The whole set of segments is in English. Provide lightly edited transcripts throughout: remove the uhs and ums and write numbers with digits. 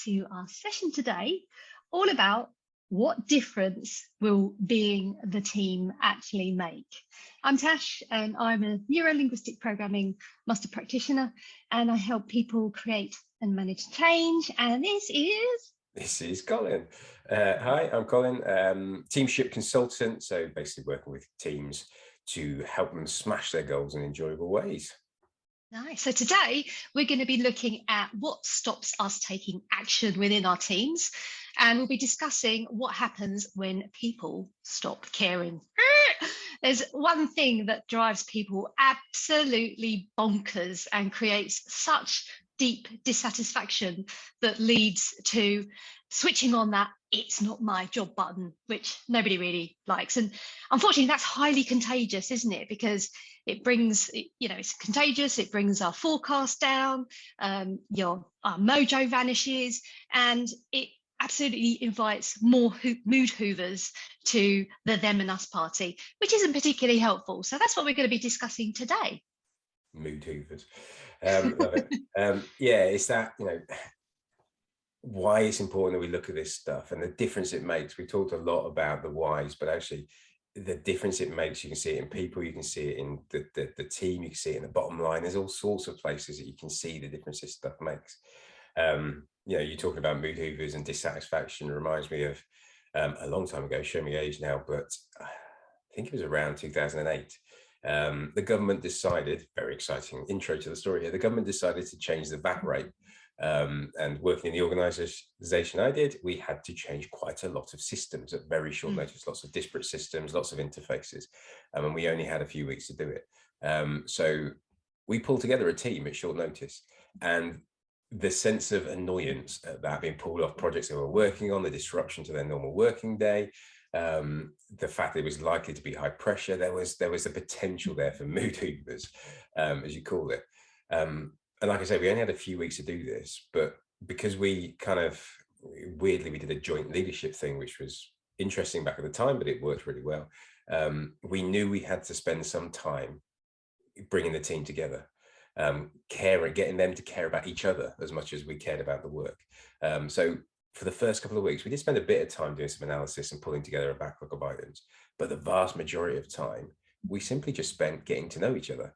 to our session today, all about what difference will being the team actually make. I'm Tash, and I'm a neuro-linguistic programming master practitioner, and I help people create and manage change. And This is Colin. Hi, I'm Colin, Teamship consultant, so basically working with teams to help them smash their goals in enjoyable ways. Nice. So today we're going to be looking at what stops us taking action within our teams, and we'll be discussing what happens when people stop caring. There's one thing that drives people absolutely bonkers and creates such deep dissatisfaction that leads to switching on that "it's not my job" button, which nobody really likes. And unfortunately, that's highly contagious, isn't it? Because it brings, it's contagious. It brings our forecast down, our mojo vanishes, and it absolutely invites more mood hoovers to the them and us party, which isn't particularly helpful. So that's what we're going to be discussing today. Mood hoovers. Love it. It's that, why it's important that we look at this stuff and the difference it makes. We talked a lot about the whys, but actually the difference it makes, you can see it in people, you can see it in the team, you can see it in the bottom line. There's all sorts of places that you can see the difference this stuff makes. You're talking about mood hoovers and dissatisfaction. It reminds me of a long time ago, show me age now, but I think it was around 2008. The government decided, very exciting intro to the story here, the government decided to change the VAT rate. And working in the organization I did, we had to change quite a lot of systems at very short notice, lots of disparate systems, lots of interfaces, and we only had a few weeks to do it. So we pulled together a team at short notice, and the sense of annoyance at that, being pulled off projects they were working on, the disruption to their normal working day, the fact that it was likely to be high pressure, there was the potential there for mood hoovers, as you call it. And like I say, we only had a few weeks to do this, but because we kind of weirdly, we did a joint leadership thing, which was interesting back at the time, but it worked really well. We knew we had to spend some time bringing the team together, getting them to care about each other as much as we cared about the work. So for the first couple of weeks, we did spend a bit of time doing some analysis and pulling together a backlog of items, but the vast majority of time, we simply just spent getting to know each other.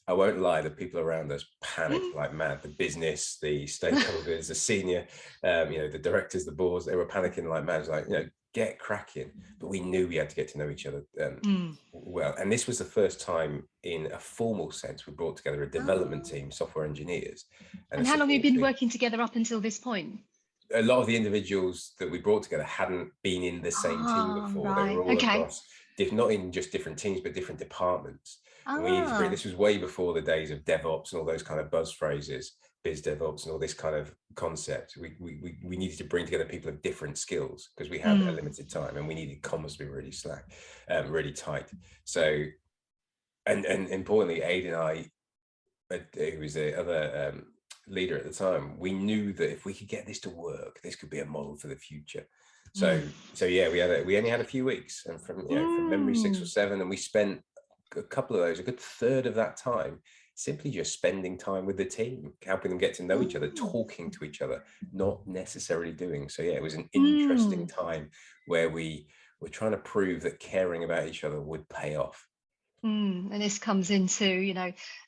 I won't lie, the people around us panicked like mad. The business, the stakeholders, the senior, the directors, the boards, they were panicking like mad. It was like, get cracking. But we knew we had to get to know each other well. And this was the first time in a formal sense we brought together a development team, software engineers. And how long have you been working together up until this point? A lot of the individuals that we brought together hadn't been in the same team before. Right. They were all across, not in just different teams, but different departments. And we needed to bring, this was way before the days of DevOps and all those kind of buzz phrases, biz DevOps and all this kind of concept. We needed to bring together people of different skills because we had a limited time, and we needed comms to be really really tight. So, and importantly, Aid and I, who was the other leader at the time, we knew that if we could get this to work, this could be a model for the future. So we only had a few weeks, and from memory 6 or 7, and we spent a couple of those, a good third of that time, simply just spending time with the team, helping them get to know each other, talking to each other, not necessarily doing. So it was an interesting time where we were trying to prove that caring about each other would pay off. And this comes into,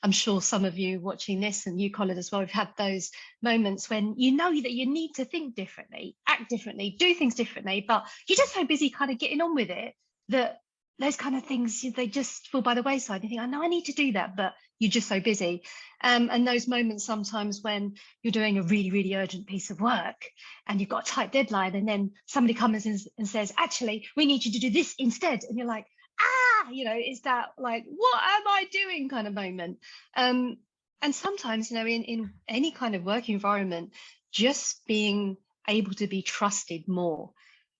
I'm sure some of you watching this, and you, Colin, as well, have had those moments when you know that you need to think differently, act differently, do things differently, but you're just so busy kind of getting on with it that those kind of things, they just fall by the wayside. You think, I know I need to do that, but you're just so busy. And those moments sometimes when you're doing a really, really urgent piece of work and you've got a tight deadline, and then somebody comes in and says, actually, we need you to do this instead. And you're like, is that like, what am I doing kind of moment? And sometimes, in any kind of work environment, just being able to be trusted more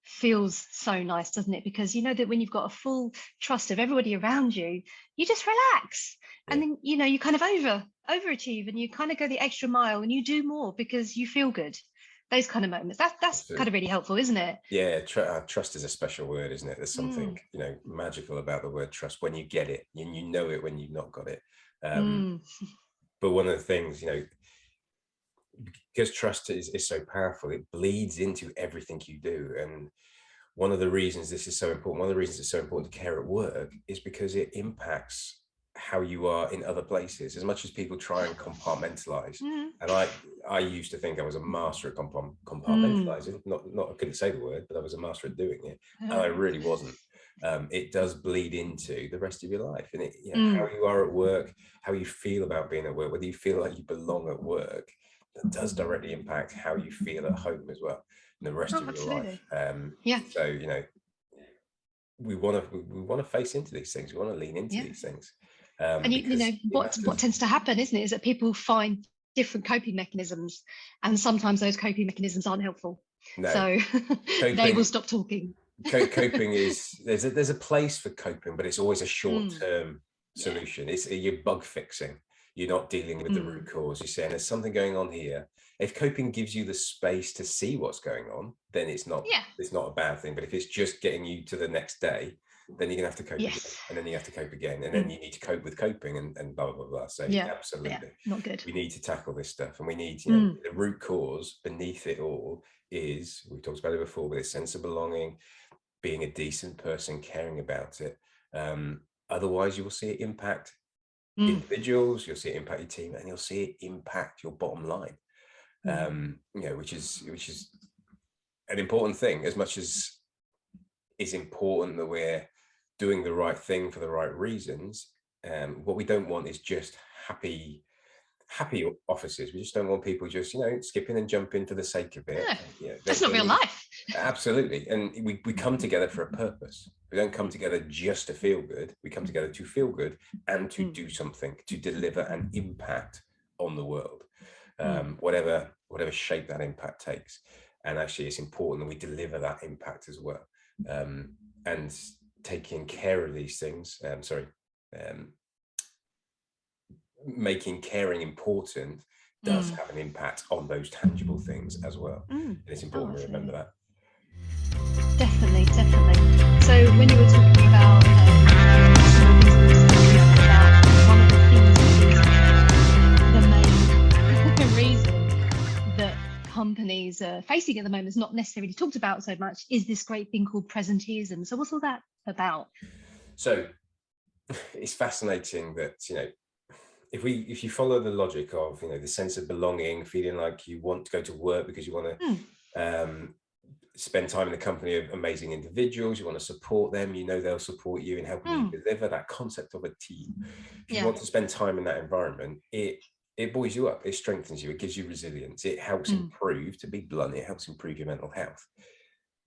feels so nice, doesn't it? Because you know that when you've got a full trust of everybody around you, you just relax, and then you kind of overachieve, and you kind of go the extra mile, and you do more because you feel good. Those kind of moments, that's kind of really helpful, isn't it? Yeah, trust is a special word, isn't it? There's something magical about the word trust when you get it, and you know it when you've not got it. But one of the things, because trust is so powerful, it bleeds into everything you do. And one of the reasons this is so important, one of the reasons it's so important to care at work, is because it impacts how you are in other places. As much as people try and compartmentalize, Mm. and I used to think I was a master at Mm. compartmentalizing. Not I couldn't say the word, but I was a master at doing it, and I really wasn't. It does bleed into the rest of your life, and how you are at work, how you feel about being at work, whether you feel like you belong at work, that does directly impact how you feel at home as well, and the rest Oh, of your life. absolutely. Yeah. So we want to face into these things. We want to lean into Yeah. these things, And you know because it what matters. tends to happen, isn't it, is that people find different coping mechanisms, and sometimes those coping mechanisms aren't helpful. No, So they will coping stop talking. coping is, there's a place for coping, but it's always a Mm. short-term Yeah. solution. You're bug fixing. You're not dealing with the root Mm. cause. You're saying there's something going on here. If coping gives you the space to see what's going on, then it's not Yeah. a bad thing. But if it's just getting you to the next day, then you're gonna have to cope again, Yes. and then you have to cope again, and then Mm. you need to cope with coping, and blah blah blah. So Yeah. Yeah. absolutely, Not good. we need to tackle this stuff, and we need, Mm. the root cause beneath it all is, we've talked about it before, but it's sense of belonging, being a decent person, caring about it. Otherwise, you will see it impact Mm. individuals, you'll see it impact your team, and you'll see it impact your bottom line. Mm. Which is an important thing. As much as it's important that we're doing the right thing for the right reasons, what we don't want is just happy offices. We just don't want people just skipping and jumping for the sake of it. Yeah. That's not They real need, life. absolutely. And we come together for a purpose. We don't come together just to feel good. We come together to feel good and to do something, to deliver an impact on the world, whatever shape that impact takes. And actually, it's important that we deliver that impact as well. And taking care of these things, making caring important does have an impact on those tangible things as well. And it's important to remember that. Definitely, definitely. So when you were talking about small business, about one of the things that is the main reason that companies are facing at the moment is not necessarily talked about so much, is this great thing called presenteeism. So what's all that about? So it's fascinating that, if you follow the logic of, the sense of belonging, feeling like you want to go to work because you want to spend time in the company of amazing individuals, you want to support them, they'll support you in helping you deliver, that concept of a team. If you want to spend time in that environment, it buoys you up, it strengthens you, it gives you resilience, it helps improve, to be blunt, it helps improve your mental health.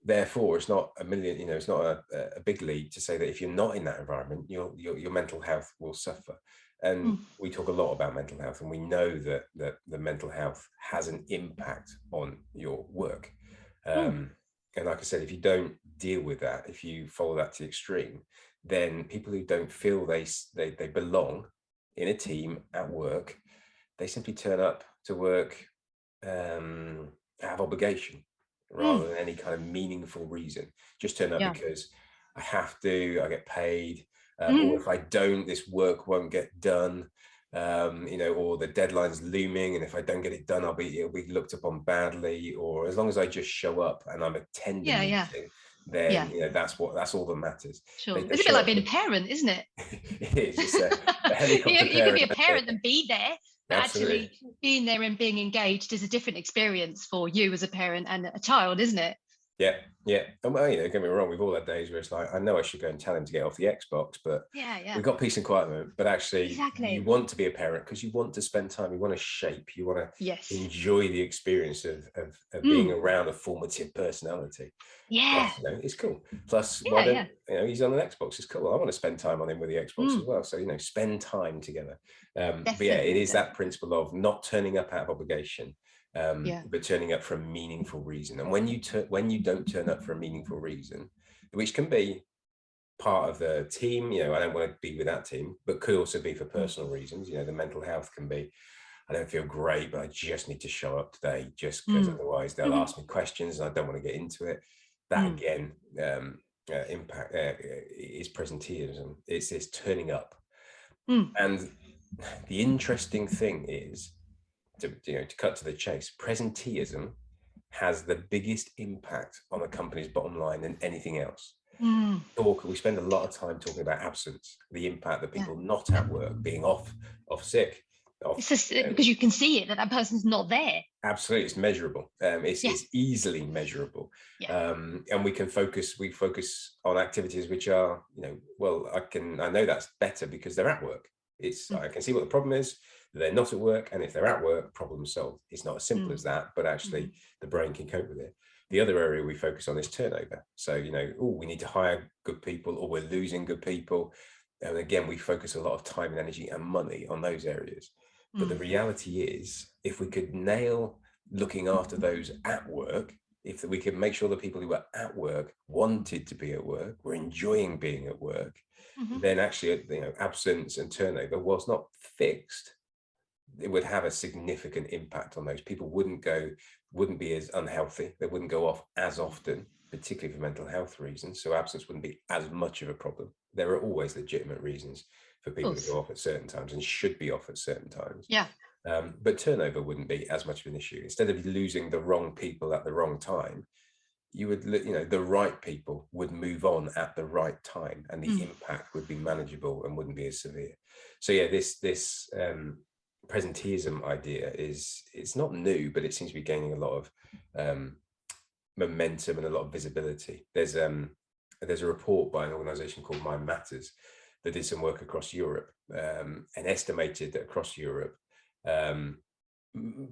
Therefore, it's not it's not a big leap to say that if you're not in that environment, your mental health will suffer. And we talk a lot about mental health, and we know that the mental health has an impact on your work. And like I said, if you don't deal with that, if you follow that to the extreme, then people who don't feel they belong in a team at work, they simply turn up to work out of obligation rather than any kind of meaningful reason. Just turn up because I have to, I get paid, or if I don't, this work won't get done, or the deadline's looming, and if I don't get it done, it'll be looked upon badly. Or as long as I just show up and I'm attending the meeting, then that's all that matters. Sure. They It's a bit show like up being a parent, isn't it? it is. It's a helicopter You can be a parent. parent and be there, but Absolutely. actually being there and being engaged is a different experience for you as a parent and a child, isn't it? Yeah. And well, don't get me wrong, we've all had days where it's like, I know I should go and tell him to get off the Xbox, but we've got peace and quiet moment. But actually, you want to be a parent because you want to spend time, you want to shape, you want to enjoy the experience of being around a formative personality. Yeah. Plus, it's cool. Plus, why don't he's on an Xbox? It's cool. I want to spend time on him with the Xbox as well. So spend time together. But it is that principle of not turning up out of obligation, but turning up for a meaningful reason. And when you don't turn up for a meaningful reason, which can be part of the team, I don't want to be with that team, but could also be for personal reasons. The mental health can be, I don't feel great, but I just need to show up today, just because otherwise they'll ask me questions and I don't want to get into it. That again, impact is presenteeism. It's this turning up. And the interesting thing is, to cut to the chase, presenteeism has the biggest impact on a company's bottom line than anything else. We spend a lot of time talking about absence, the impact that people not at work, being off sick. It's just because you can see it that person's not there. Absolutely, it's measurable. It's easily measurable, and we focus on activities which are, I know that's better because they're at work. I can see what the problem is. They're not at work, and if they're at work, problem solved. It's not as simple as that, but actually the brain can cope with it. The other area we focus on is turnover. So, we need to hire good people, or we're losing good people. And again, we focus a lot of time and energy and money on those areas. But the reality is, if we could nail looking after those at work, if we could make sure the people who were at work wanted to be at work, were enjoying being at work, then actually, absence and turnover, whilst not fixed, it would have a significant impact on those people. Wouldn't be as unhealthy. They wouldn't go off as often, particularly for mental health reasons. So absence wouldn't be as much of a problem. There are always legitimate reasons for people to go off at certain times, and should be off at certain times. But turnover wouldn't be as much of an issue. Instead of losing the wrong people at the wrong time, you would, the right people would move on at the right time, and the impact would be manageable and wouldn't be as severe. So this presenteeism idea it's not new, but it seems to be gaining a lot of momentum and a lot of visibility. There's a report by an organization called Mind Matters that did some work across Europe, and estimated that across Europe,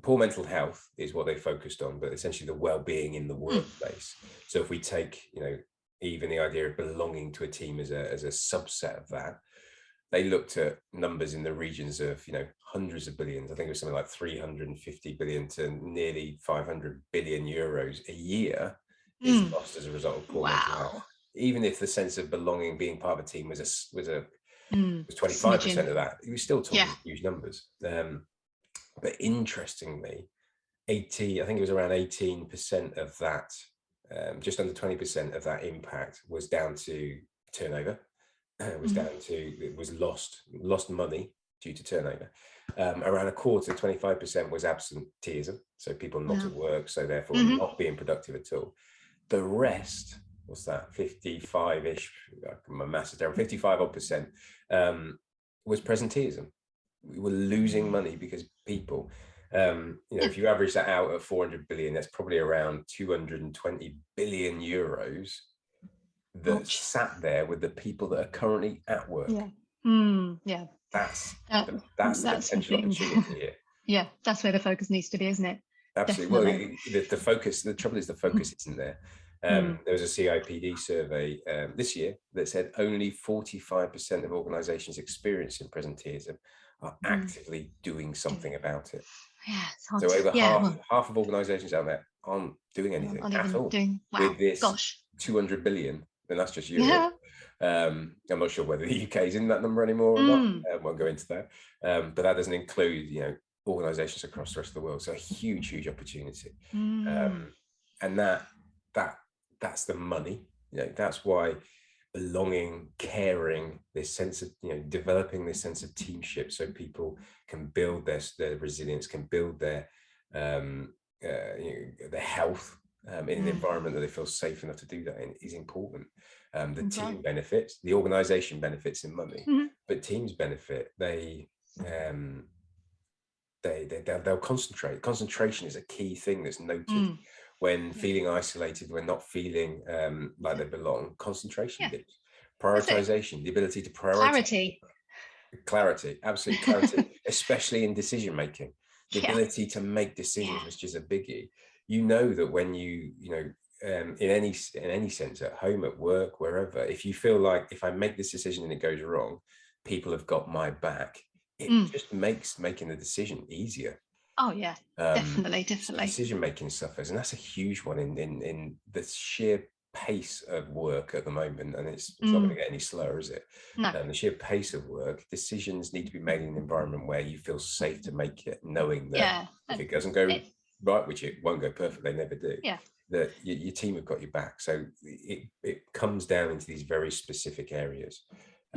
poor mental health is what they focused on, but essentially the well-being in the workplace. So if we take, even the idea of belonging to a team as a subset of that, they looked at numbers in the regions of, hundreds of billions. I think it was something like 350 billion to nearly 500 billion euros a year is lost as a result of poor mental health. Even if the sense of belonging, being part of a team was 25% of that, we still talking huge numbers. But interestingly, I think it was around 18% of that, just under 20% of that impact was down to turnover. It was lost money due to turnover. Around a quarter, 25% was absenteeism, so people not at work, so therefore not being productive at all. The rest, what's that, 55-ish, my maths is terrible, 55 odd percent, was presenteeism. We were losing money because people, if you average that out at 400 billion, that's probably around 220 billion euros that sat there with the people that are currently at work. That's the potential opportunity here. That's where the focus needs to be, isn't it? Absolutely. Well, the focus, the trouble is the focus isn't there. There was a CIPD survey this year that said only 45% of organizations experiencing presenteeism are actively doing something about it. It's hard so over half of organizations out there aren't doing anything at all with this 200 billion, and that's just Europe. I'm not sure whether the UK is in that number anymore or not. I won't go into that, but that doesn't include organizations across the rest of the world. So a huge opportunity, and that's the money. That's why belonging, caring, this sense of developing this sense of teamship, so people can build their resilience, can build their health in an environment that they feel safe enough to do that in, is important. The team benefits, the organization benefits in money, but teams benefit. They'll concentrate. Concentration is a key thing that's noted. When feeling isolated, when not feeling like they belong, concentration dips. Prioritization, the ability to prioritize. Clarity, absolute clarity, especially in decision making. The ability to make decisions, which is a biggie. That when in any sense, at home, at work, wherever, if you feel like, if I make this decision and it goes wrong, people have got my back, it just makes making the decision easier. Definitely. Decision making suffers, and that's a huge one in the sheer pace of work at the moment, and it's not going to get any slower, is it? No. The sheer pace of work, decisions need to be made in an environment where you feel safe to make it, knowing that if it doesn't go right, which it won't go perfect, they never do, that your team have got your back. So it comes down into these very specific areas.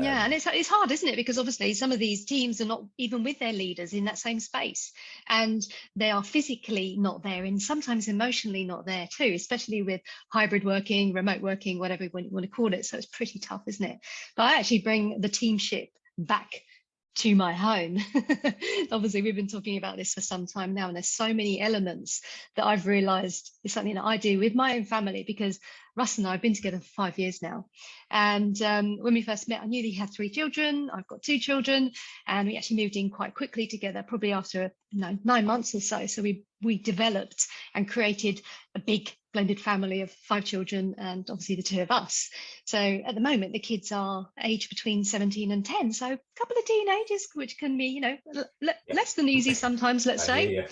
Yeah, and it's hard, isn't it? Because obviously some of these teams are not even with their leaders in that same space, and they are physically not there, and sometimes emotionally not there too, especially with hybrid working, remote working, whatever you want to call it. So it's pretty tough, isn't it? But I actually bring the teamship back to my home. Obviously, we've been talking about this for some time now, and there's so many elements that I've realized is something that I do with my own family, because Russ and I have been together for 5 years now. And when we first met, I knew that he had 3 children. I've got 2 children, and we actually moved in quite quickly together, probably after 9 months or so. So we developed and created a big blended family of 5 children, and obviously the 2 of us. So at the moment, the kids are aged between 17 and 10. So a couple of teenagers, which can be, less than easy sometimes, let's say.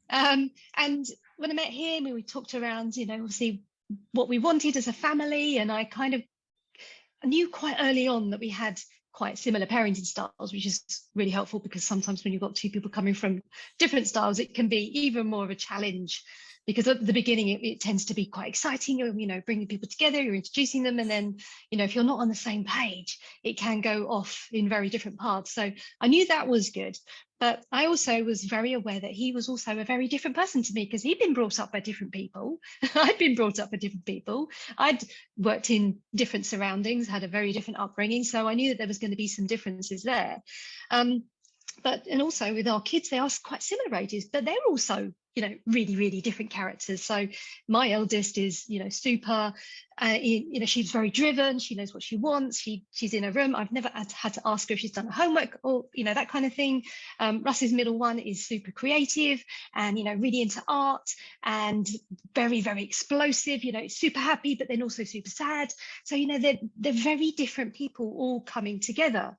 And when I met him, we talked around, obviously what we wanted as a family. And I knew quite early on that we had quite similar parenting styles, which is really helpful, because sometimes when you've got 2 people coming from different styles, it can be even more of a challenge, because at the beginning it tends to be quite exciting. You're bringing people together, you're introducing them, and then if you're not on the same page, it can go off in very different paths. So I knew that was good, but I also was very aware that he was also a very different person to me, because he'd been brought up by different people. I'd been brought up by different people. I'd worked in different surroundings, had a very different upbringing, so I knew that there was going to be some differences there. And also with our kids, they are quite similar ages, but they're also really, really different characters. So my eldest is super, she's very driven, she knows what she wants, she's in a room, I've never had to ask her if she's done her homework, or that kind of thing. Russ's middle one is super creative and really into art, and very, very explosive, super happy but then also super sad. So they're very different people all coming together.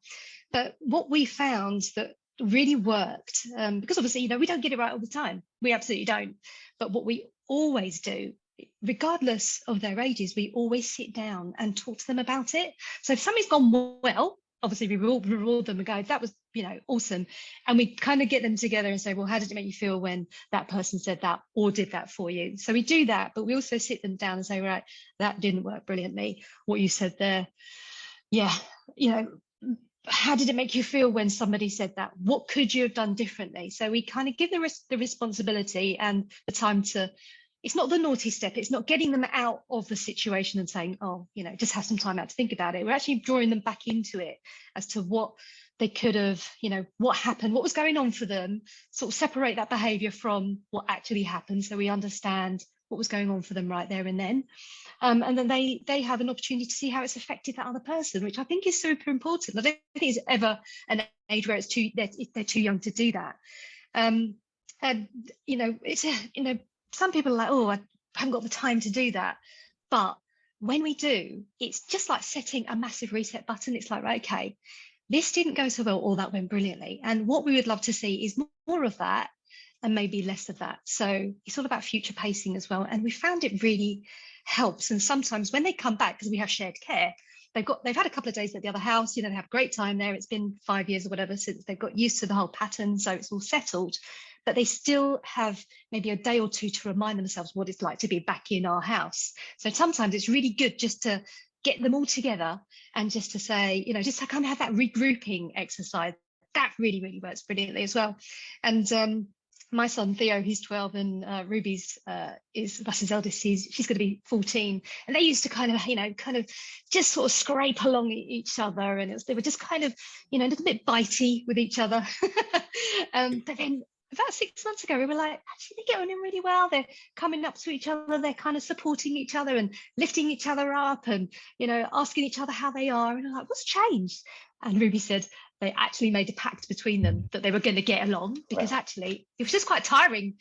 But what we found that really worked, because obviously we don't get it right all the time, we absolutely don't, but what we always do, regardless of their ages, we always sit down and talk to them about it. So if something's gone well, obviously we reward them and go, that was awesome, and we kind of get them together and say, well, how did it make you feel when that person said that or did that for you? So we do that, but we also sit them down and say, right, that didn't work brilliantly, what you said there, how did it make you feel when somebody said that? What could you have done differently? So we kind of give them the responsibility and the time to, it's not the naughty step, it's not getting them out of the situation and saying, oh, just have some time out to think about it. We're actually drawing them back into it as to what they could have, what happened, what was going on for them, sort of separate that behavior from what actually happened, so we understand what was going on for them right there and then. And then they have an opportunity to see how it's affected that other person, which I think is super important. I don't think it's ever an age where they're too young to do that. And it's some people are like, oh, I haven't got the time to do that. But when we do, it's just like setting a massive reset button. It's like, right, okay, this didn't go so well, or that went brilliantly. And what we would love to see is more of that and maybe less of that. So it's all about future pacing as well. And we found it really helps. And sometimes when they come back, because we have shared care, they've had a couple of days at the other house, they have a great time there. It's been 5 years or whatever since they've got used to the whole pattern, so it's all settled. But they still have maybe a day or 2 to remind themselves what it's like to be back in our house. So sometimes it's really good just to get them all together and just to say, just to kind of have that regrouping exercise. That really, really works brilliantly as well. And my son Theo, he's 12, and Ruby's is Russ's eldest. She's going to be 14, and they used to kind of just sort of scrape along each other, and they were just kind of a little bit bitey with each other. But then about 6 months ago, we were like, actually, they're getting on really well. They're coming up to each other. They're kind of supporting each other and lifting each other up, and asking each other how they are. And I'm like, what's changed? And Ruby said they actually made a pact between them that they were going to get along, because actually it was just quite tiring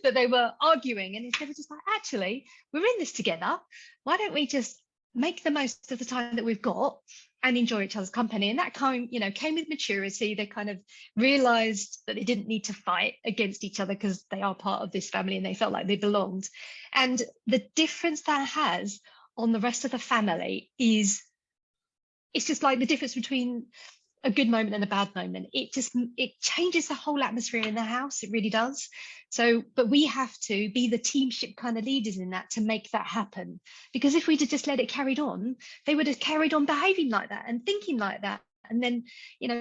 that they were arguing. And they were just like, actually, we're in this together. Why don't we just make the most of the time that we've got and enjoy each other's company? And that came with maturity. They kind of realized that they didn't need to fight against each other, because they are part of this family and they felt like they belonged. And the difference that has on the rest of the family is, it's just like the difference between a good moment and a bad moment. It changes the whole atmosphere in the house. It really does. So, but we have to be the teamship kind of leaders in that to make that happen. Because if we'd have just let it carried on, they would have carried on behaving like that and thinking like that. And then,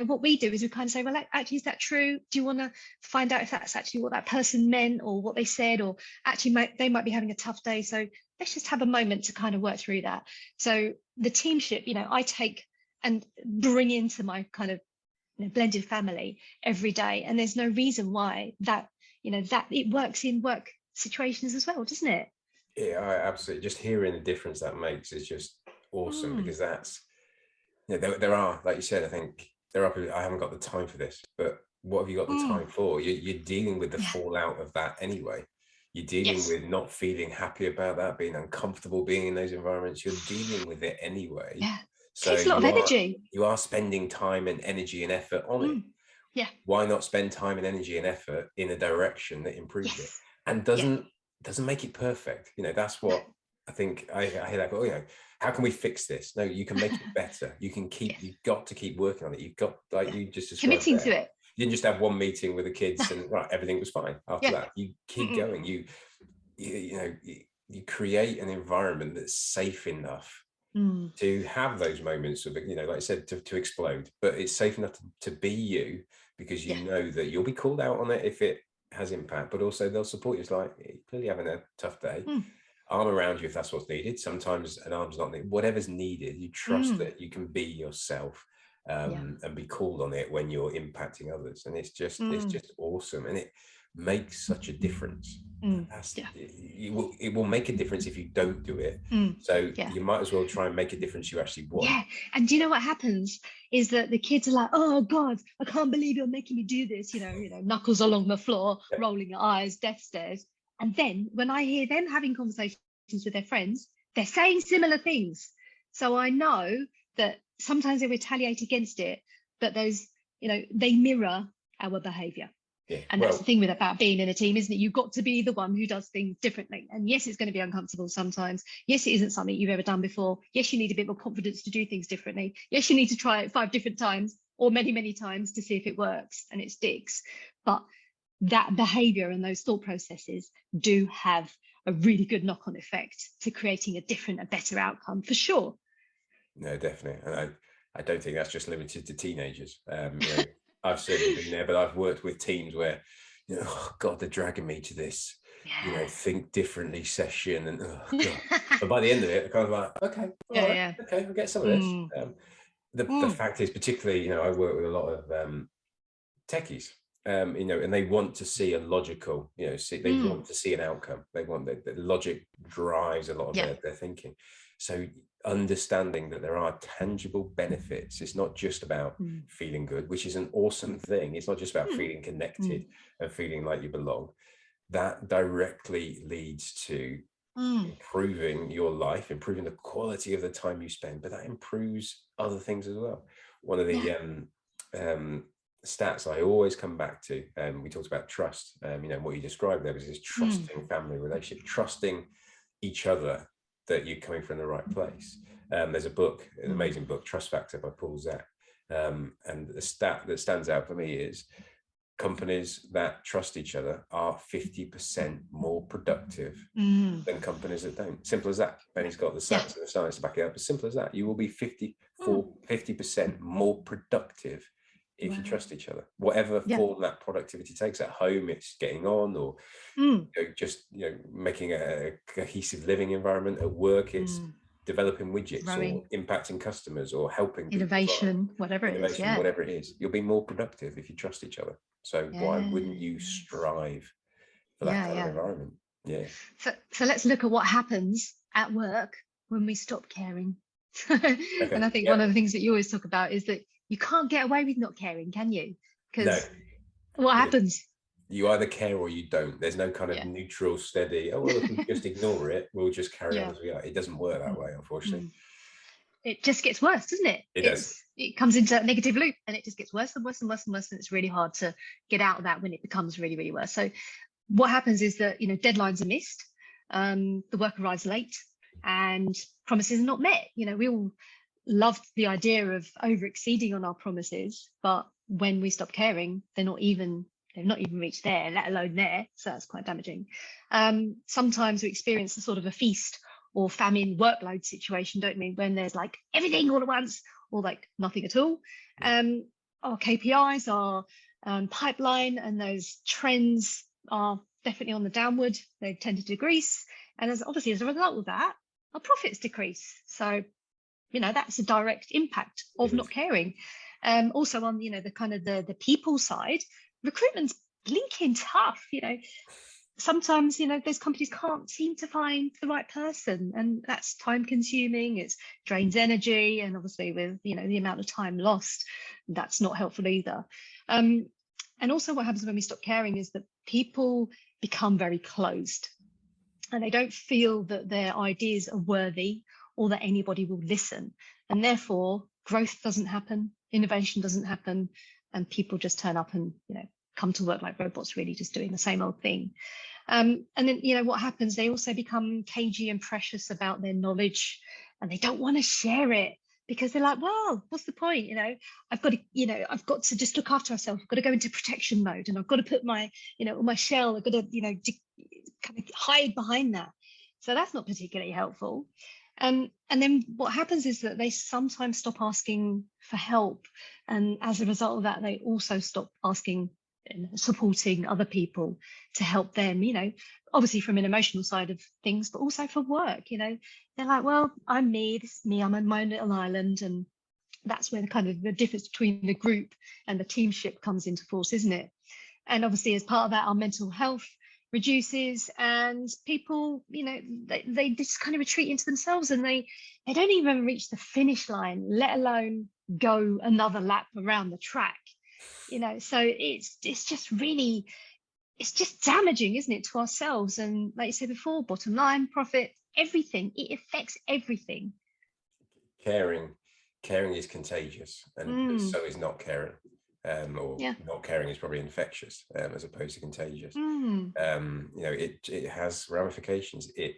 what we do is we kind of say, well, actually, is that true? Do you want to find out if that's actually what that person meant or what they said, or actually they might be having a tough day. So let's just have a moment to kind of work through that. So the teamship, I take and bring into my kind of blended family every day. And there's no reason why that it works in work situations as well, doesn't it? Yeah, I absolutely, just hearing the difference that makes is just awesome, because that's, there are, like you said, I think there are people, I haven't got the time for this, but what have you got the time for? You're dealing with the fallout of that anyway. You're dealing with not feeling happy about that, being uncomfortable being in those environments. You're dealing with it anyway. Yeah. So takes a lot of energy. You are spending time and energy and effort on it. Yeah. Why not spend time and energy and effort in a direction that improves it and doesn't make it perfect? That's what I think. I hear that go, how can we fix this? No, you can make it better. You can you've got to keep working on it. You've got, like you just described committing there, to it. You didn't just have one meeting with the kids and right, everything was fine after that. You keep going. You create an environment that's safe enough to have those moments of, like I said, to explode, but it's safe enough to be you, because you know that you'll be called out on it if it has impact, but also they'll support you. It's like, you're clearly having a tough day. Arm around you if that's what's needed. Sometimes an arm's not needed. Whatever's needed, you trust that you can be yourself and be called on it when you're impacting others. And it's just awesome, and it makes such a difference. It will make a difference if you don't do it. So you might as well try and make a difference you actually want. Yeah. And do you know what happens is that the kids are like, oh God, I can't believe you're making me do this, knuckles along the floor, rolling your eyes, death stares. And then when I hear them having conversations with their friends, they're saying similar things. So I know that sometimes they retaliate against it, but those, they mirror our behavior. Yeah, and that's the thing about being in a team, isn't it? You've got to be the one who does things differently. And yes, it's going to be uncomfortable sometimes. Yes, it isn't something you've ever done before. Yes, you need a bit more confidence to do things differently. Yes, you need to try it 5 different times or many, many times to see if it works and it sticks. But that behavior and those thought processes do have a really good knock-on effect to creating a better outcome, for sure. No, definitely. And I don't think that's just limited to teenagers. I've certainly been there, but I've worked with teams where, oh God, they're dragging me to this, think differently session, and oh God. But by the end of it, they're kind of like, okay, okay, I'll get some of this. The fact is, particularly, I work with a lot of techies, and they want to see a logical, they want to see an outcome. They want the logic drives a lot of their thinking. So understanding that there are tangible benefits. It's not just about feeling good, which is an awesome thing. It's not just about feeling connected and feeling like you belong. That directly leads to improving your life, improving the quality of the time you spend, but that improves other things as well. One of the stats I always come back to, we talked about trust, what you described there was this trusting family relationship, trusting each other that you're coming from the right place. There's a book, an amazing book, Trust Factor by Paul Zak. And the stat that stands out for me is companies that trust each other are 50% more productive than companies that don't. Simple as that. Benny's got the stats and the science to back it up. As simple as that. You will be 50% more productive if you trust each other, whatever form that productivity takes. At home, it's getting on, or just making a cohesive living environment. At work, it's developing widgets, or impacting customers, or helping innovation, whatever it is. Whatever it is, you'll be more productive if you trust each other. So why wouldn't you strive for that kind of environment? So let's look at what happens at work when we stop caring. And I think one of the things that you always talk about is that you can't get away with not caring, can you? Because what happens? You either care or you don't. There's no kind of neutral, steady, oh, well, if we just ignore it, we'll just carry on as we are. It doesn't work that way, unfortunately. It just gets worse, doesn't it? It does. It comes into that negative loop, and it just gets worse and worse and worse and worse, and it's really hard to get out of that when it becomes really, really worse. So what happens is that, deadlines are missed, the work arrives late, and promises are not met. We all loved the idea of over exceeding on our promises, but when we stop caring, they've not even reached there, let alone there. So that's quite damaging. Sometimes we experience a sort of a feast or famine workload situation, don't we? When there's like everything all at once or like nothing at all. Our KPIs, our pipeline, and those trends are definitely on the downward. They've tended to decrease. And as a result of that, our profits decrease. So, that's a direct impact of not caring. Also on, the kind of the people side, recruitment's blinking tough. Sometimes, those companies can't seem to find the right person, and that's time consuming, it drains energy, and obviously with, the amount of time lost, that's not helpful either. And also what happens when we stop caring is that people become very closed and they don't feel that their ideas are worthy or that anybody will listen. And therefore, growth doesn't happen, innovation doesn't happen, and people just turn up and, come to work like robots, really just doing the same old thing. And then, what happens, they also become cagey and precious about their knowledge, and they don't want to share it because they're like, well, what's the point? I've got to just look after ourselves. I've got to go into protection mode, and I've got to put my, my shell, I've got to, kind of hide behind that. So that's not particularly helpful. And then what happens is that they sometimes stop asking for help. And as a result of that, they also stop asking and supporting other people to help them, obviously from an emotional side of things, but also for work. They're like, well, I'm me, this is me, I'm on my own little island. And that's where the kind of the difference between the group and the teamship comes into force, isn't it? And obviously as part of that, our mental health reduces, and people, they just kind of retreat into themselves, and they don't even reach the finish line, let alone go another lap around the track. So it's just really, it's just damaging, isn't it, to ourselves? And like you said before, bottom line, profit, everything, it affects everything. Caring is contagious, and so is not caring. Not caring is probably infectious, as opposed to contagious. It has ramifications. It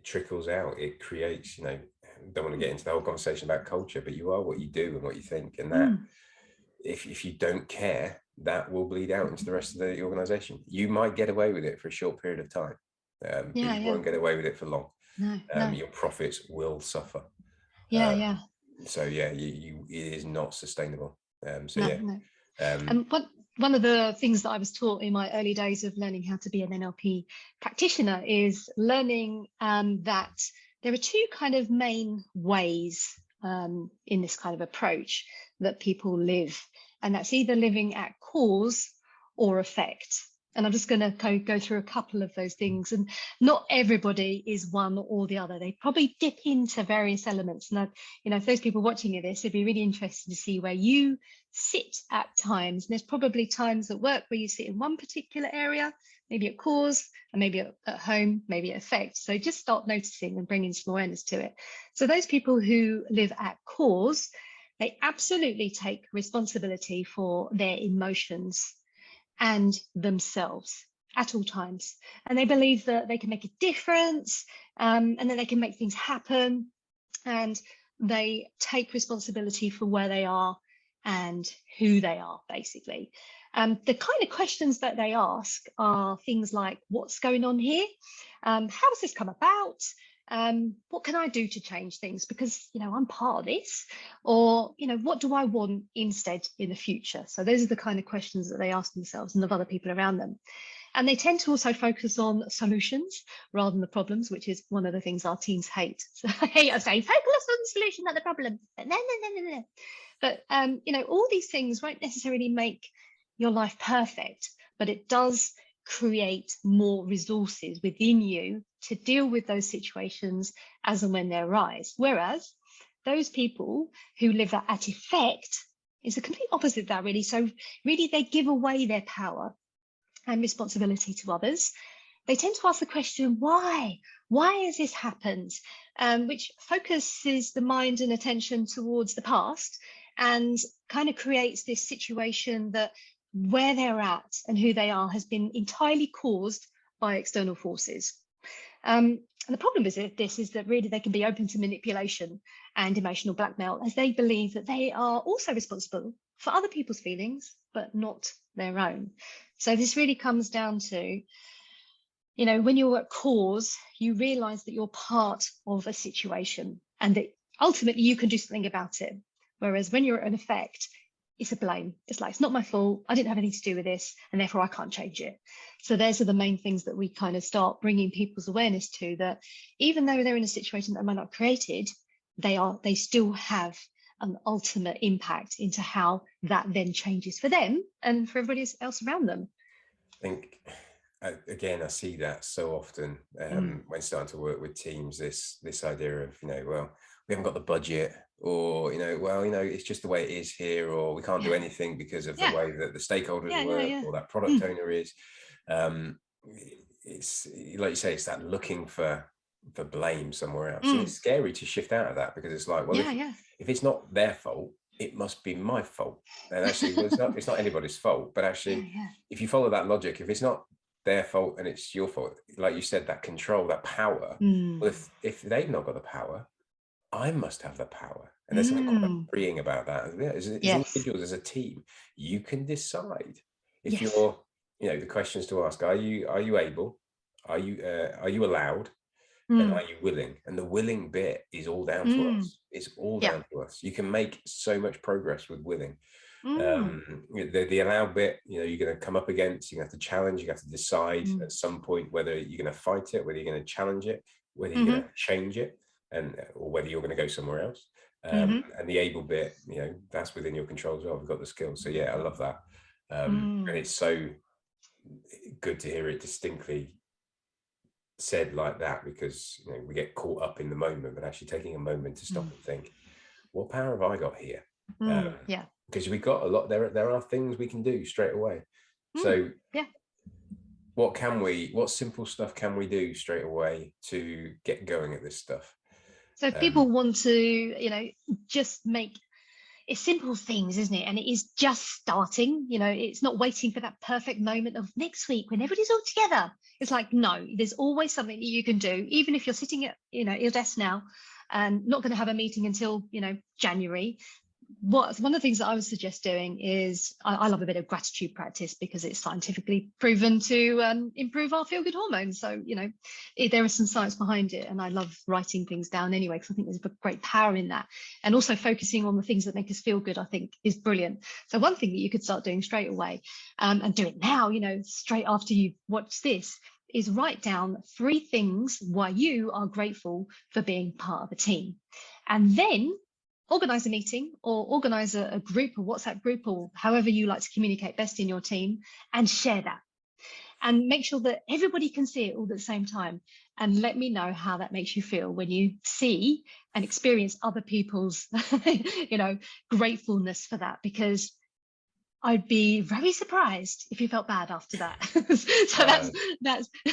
trickles out. It creates. Don't want to get into the whole conversation about culture, but you are what you do and what you think, and that if you don't care, that will bleed out into the rest of the organization. You might get away with it for a short period of time, but you won't get away with it for long. No. Your profits will suffer. So it is not sustainable. And one of the things that I was taught in my early days of learning how to be an NLP practitioner is learning that there are two kind of main ways in this kind of approach that people live, and that's either living at cause or effect. And I'm just going to go through a couple of those things. And not everybody is one or the other. They probably dip into various elements. And, if those people watching this, it'd be really interesting to see where you sit at times. And there's probably times at work where you sit in one particular area, maybe at cause, and maybe at home, maybe at effect. So just start noticing and bringing some awareness to it. So those people who live at cause, they absolutely take responsibility for their emotions and themselves at all times. And they believe that they can make a difference, and then they can make things happen. And they take responsibility for where they are and who they are, basically. The kind of questions that they ask are things like, what's going on here? How has this come about? What can I do to change things? Because, I'm part of this. Or, what do I want instead in the future? So those are the kind of questions that they ask themselves and of other people around them. And they tend to also focus on solutions rather than the problems, which is one of the things our teams hate. So I hate us saying, focus on the solution, not the problem. But no. But, all these things won't necessarily make your life perfect, but it does create more resources within you to deal with those situations as and when they arise. Whereas those people who live at effect is the complete opposite of that, really. So really they give away their power and responsibility to others. They tend to ask the question, why has this happened? Which focuses the mind and attention towards the past and kind of creates this situation that where they're at and who they are has been entirely caused by external forces. And the problem is that this is that really they can be open to manipulation and emotional blackmail, as they believe that they are also responsible for other people's feelings, but not their own. So this really comes down to, when you're at cause, you realize that you're part of a situation and that ultimately you can do something about it. Whereas when you're at an effect, it's a blame. It's like, it's not my fault. I didn't have anything to do with this, and therefore I can't change it. So those are the main things that we kind of start bringing people's awareness to, that even though they're in a situation that they might not have created, they still have an ultimate impact into how that then changes for them and for everybody else around them. I think, again, I see that so often when starting to work with teams, this idea of, well, we haven't got the budget, or, it's just the way it is here, or we can't do anything because of the way that the stakeholders work, or that product owner is. It's like you say, it's that looking for blame somewhere else. And it's scary to shift out of that, because it's like, well, if it's not their fault, it must be my fault. And actually, well, it's not anybody's fault, but actually, if you follow that logic, if it's not their fault and it's your fault, like you said, that control, that power, well, if they've not got the power, I must have the power. And there's something quite freeing about that. As individuals, as a team, you can decide if you're, the questions to ask: Are you able? Are you allowed? And are you willing? And the willing bit is all down to us. It's all down to us. You can make so much progress with willing. The allow bit, you're going to come up against, you have to challenge, you have to decide at some point whether you're going to fight it, whether you're going to challenge it, whether you're going to change it, or whether you're going to go somewhere else. And the able bit, that's within your control as well. We've got the skills. So I love that. And it's so good to hear it distinctly said like that, because we get caught up in the moment, but actually taking a moment to stop and think, what power have I got here? Because we got a lot there are things we can do straight away. So what simple stuff can we do straight away to get going at this stuff? So if people want to just make it's simple things, isn't it? And it is just starting. It's not waiting for that perfect moment of next week when everybody's all together. It's like, no, there's always something that you can do, even if you're sitting at your desk now and not going to have a meeting until January. One of the things that I would suggest doing is I love a bit of gratitude practice, because it's scientifically proven to improve our feel-good hormones. So, there is some science behind it. And I love writing things down anyway, because I think there's a great power in that. And also focusing on the things that make us feel good, I think, is brilliant. So one thing that you could start doing straight away and do it now, straight after you watch this, is write down 3 things why you are grateful for being part of a team. And then organize a meeting, or organize a group, a WhatsApp group, or however you like to communicate best in your team, and share that. And make sure that everybody can see it all at the same time. And let me know how that makes you feel when you see and experience other people's, gratefulness for that, because I'd be very surprised if you felt bad after that. So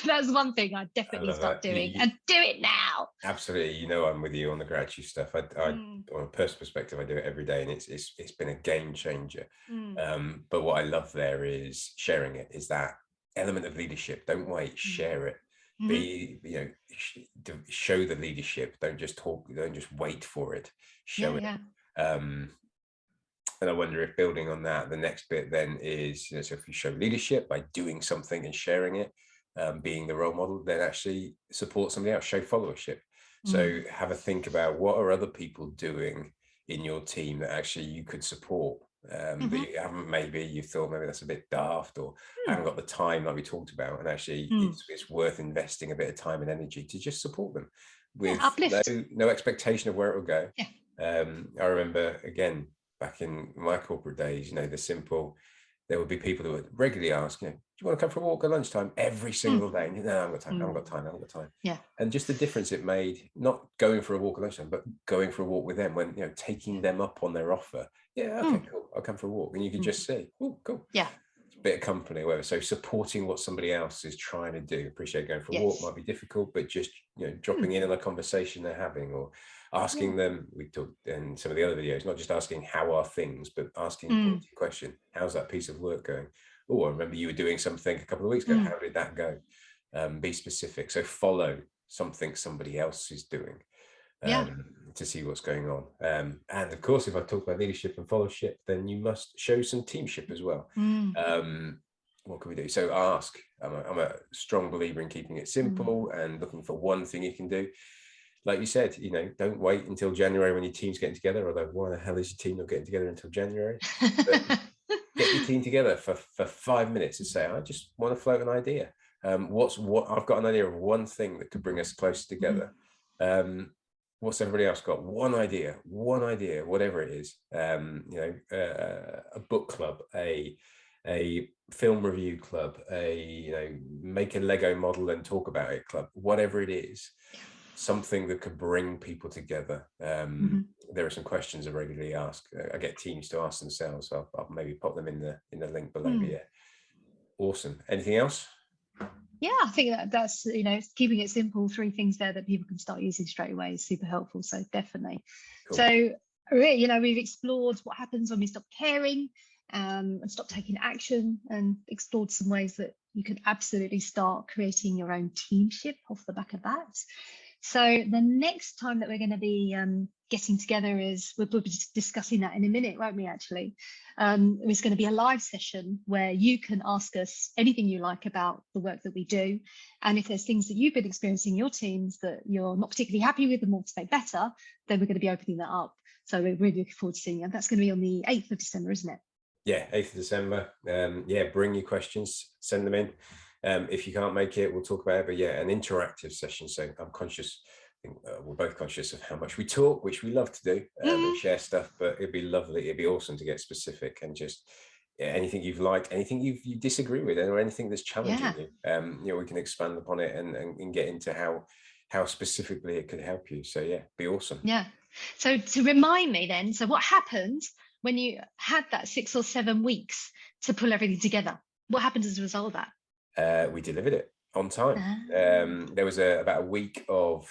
that's one thing I'd definitely start doing, and do it now. Absolutely. I'm with you on the gratitude stuff. I on a personal perspective, I do it every day, and it's been a game changer. But what I love there is sharing it, is that element of leadership. Don't wait, share it. Show the leadership. Don't just talk, don't just wait for it. Show it. And I wonder if, building on that, the next bit then is, so if you show leadership by doing something and sharing it, being the role model, then actually support somebody else, show followership. So have a think about, what are other people doing in your team that actually you could support, that you haven't, maybe you thought maybe that's a bit daft, or haven't got the time, like we talked about, and actually it's worth investing a bit of time and energy to just support them with no expectation of where it will go. I remember, again, back in my corporate days, there would be people that would regularly ask, do you want to come for a walk at lunchtime? Every single day. No, I haven't got time. I haven't got time. And just the difference it made, not going for a walk at lunchtime, but going for a walk with them, when, taking them up on their offer. Okay, cool. I'll come for a walk. And you can just see, oh, cool. Bit of company, whatever. So supporting what somebody else is trying to do. Appreciate going for a walk might be difficult, but just dropping in on a conversation they're having, or asking them. We talked in some of the other videos, not just asking how are things, but asking a question. How's that piece of work going? Oh, I remember you were doing something a couple of weeks ago. How did that go? Be specific. So follow something somebody else is doing, Yeah. to see what's going on. And of course, if I talk about leadership and followership, then you must show some teamship as well. What can we do? So ask. I'm a strong believer in keeping it simple and looking for one thing you can do. Like you said, don't wait until January when your team's getting together, although why the hell is your team not getting together until January? But get your team together for 5 minutes and say, I just want to float an idea. I've got an idea of one thing that could bring us closer together. What's everybody else got? One idea, whatever it is. A book club, a film review club, make a Lego model and talk about it club, whatever it is, something that could bring people together. There are some questions I regularly ask. I get teams to ask themselves, so I'll maybe pop them in the link below here. Awesome. Anything else? Yeah, I think that's keeping it simple. 3 things there that people can start using straight away is super helpful. So definitely. Cool. So we've explored what happens when we stop caring and stop taking action, and explored some ways that you can absolutely start creating your own teamship off the back of that. So the next time that we're going to be getting together we'll be discussing that in a minute, won't we, actually? It's going to be a live session where you can ask us anything you like about the work that we do. And if there's things that you've been experiencing in your teams that you're not particularly happy with and want to make better, then we're going to be opening that up. So we're really looking forward to seeing you. And that's going to be on the 8th of December, isn't it? Yeah, 8th of December. Bring your questions, send them in. If you can't make it, we'll talk about it. But yeah, an interactive session. So I'm conscious, I think we're both conscious of how much we talk, which we love to do, and share stuff. But it'd be lovely, it'd be awesome to get specific and just anything you've liked, anything you disagree with, or anything that's challenging you. We can expand upon it and get into how specifically it could help you. So yeah, be awesome. Yeah. So to remind me then, so what happened when you had that 6 or 7 weeks to pull everything together? What happened as a result of that? We delivered it on time. There was about a week of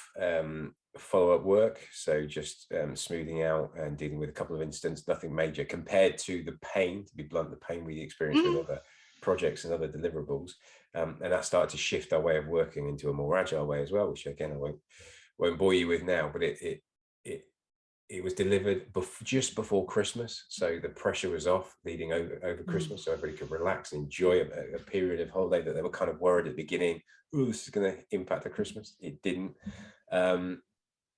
follow-up work, so just smoothing out and dealing with a couple of incidents, nothing major compared to the pain, to be blunt, the pain we experienced with other projects and other deliverables, and that started to shift our way of working into a more agile way as well, which again I won't bore you with now, but it was delivered just before Christmas, so the pressure was off leading over Christmas, so everybody could relax and enjoy a period of holiday that they were kind of worried at the beginning, oh, this is going to impact the Christmas. It didn't.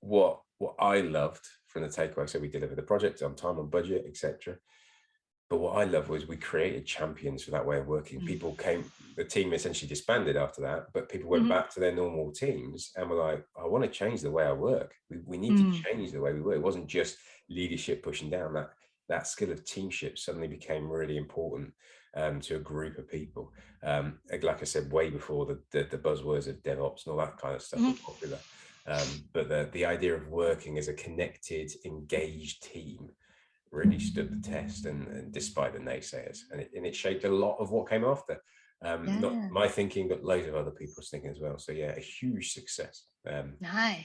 What I loved from the takeaway, so we delivered the project on time, on budget, etc. But what I loved was we created champions for that way of working. People came, the team essentially disbanded after that, but people went back to their normal teams and were like, I want to change the way I work. We need to change the way we work. It wasn't just leadership pushing down. That skill of teamship suddenly became really important to a group of people. Like I said, way before the buzzwords of DevOps and all that kind of stuff were popular. But the idea of working as a connected, engaged team really stood the test, and despite the naysayers, and it shaped a lot of what came after. Not my thinking, but loads of other people's thinking as well. So yeah, a huge success. Nice.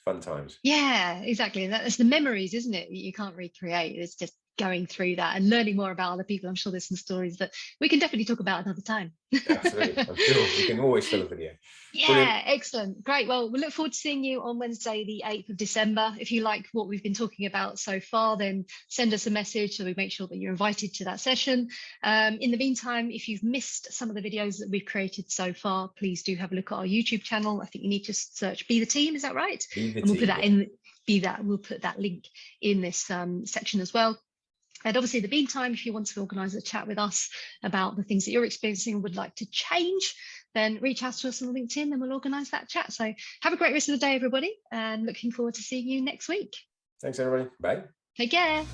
Fun times. Yeah, exactly. That's the memories, isn't it? You can't recreate. It's just going through that and learning more about other people. I'm sure there's some stories that we can definitely talk about another time. Absolutely. I'm sure we can always fill a video. Yeah, brilliant. Excellent. Great. Well, we look forward to seeing you on Wednesday, the 8th of December. If you like what we've been talking about so far, then send us a message so we make sure that you're invited to that session. In the meantime, if you've missed some of the videos that we've created so far, please do have a look at our YouTube channel. I think you need to search Be the Team. Is that right? Be the and we'll team, put that in. We'll put that link in this section as well. And obviously, in the meantime, if you want to organise a chat with us about the things that you're experiencing and would like to change, then reach out to us on LinkedIn and we'll organise that chat. So have a great rest of the day, everybody, and looking forward to seeing you next week. Thanks, everybody. Bye. Take care.